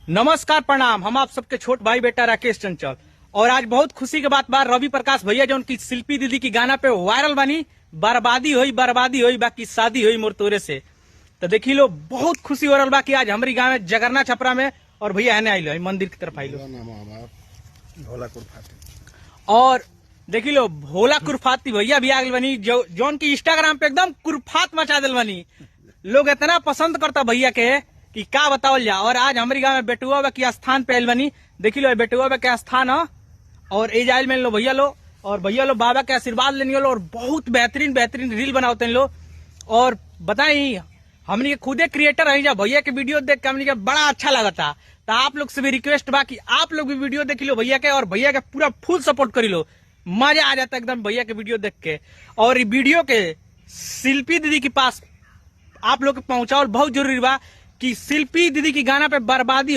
नमस्कार प्रणाम। हम आप सबके छोट भाई बेटा राकेश चंचल और आज बहुत खुशी के बात बा रवि प्रकाश भैया जो उनकी शिल्पी दीदी की गाना पे वायरल बनी बर्बादी हुई बाकी शादी हुई मोर तोरे से। तो देखी लो बहुत खुशी हो रहा बा कि आज हमारी गाँव में जगरना छपरा में और भैया है आई मंदिर की तरफ आई लो और देखी लो भोला कुरफाती भैया भी आगे बनी जो उनकी इंस्टाग्राम पे एकदम कुरफात मचा दिल बनी। लोग इतना पसंद करता भैया के कि क्या बतावल जा। और आज हमारी गाँव में बेटुआ के स्थान पे आयल बनी। देखी लो बेटुआ के स्थान है और ए जायल में लो भैया लो और भैया लो बाबा के आशीर्वाद लेने लो और बहुत बेहतरीन रील बनाते हैं लो। और बताई हमने के खुदे क्रिएटर है जा भैया के वीडियो देख के हमने के बड़ा अच्छा लगा था। तो आप लोग से भी रिक्वेस्ट बा कि आप लोग भी वीडियो देख लो भैया के और भैया के पूरा फुल सपोर्ट करी लो। मजा आ जाता है एकदम भैया के वीडियो देख के। और ये वीडियो के शिल्पी दीदी के पास आप लोग पहुंचाओ बहुत जरूरी बा कि शिल्पी दीदी की गाना पे बर्बादी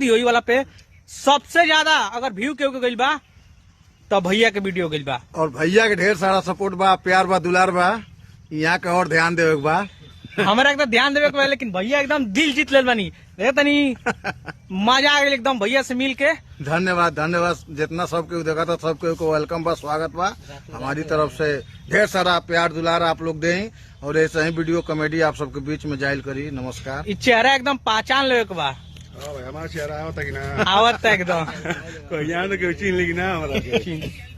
हुई वाला पे सबसे ज्यादा अगर व्यू के गइल बा तो भैया के वीडियो गइल बा। और भैया के ढेर सारा सपोर्ट बा, प्यार बा, दुलार बा। यहाँ के और ध्यान देवे के बा। हमारा एकदम ध्यान देवे के बा लेकिन भैया एकदम दिल जीत लेल बनी। तनी मजा आ गया एकदम भैया से मिल के। धन्यवाद जितना सबके देखा था सबके को वेलकम बा, स्वागत बा। हमारी तरफ से ढेर सारा प्यार दुलार आप लोग दें और ऐसे ही वीडियो कॉमेडी आप सबके बीच में जायल करी। नमस्कार। इस चेहरा एकदम पहचान ले के बा। हमारा चेहरा आवता कि ना आवत एकदम कोई यहाँ तो चिन्ह लेगी ना हमारा।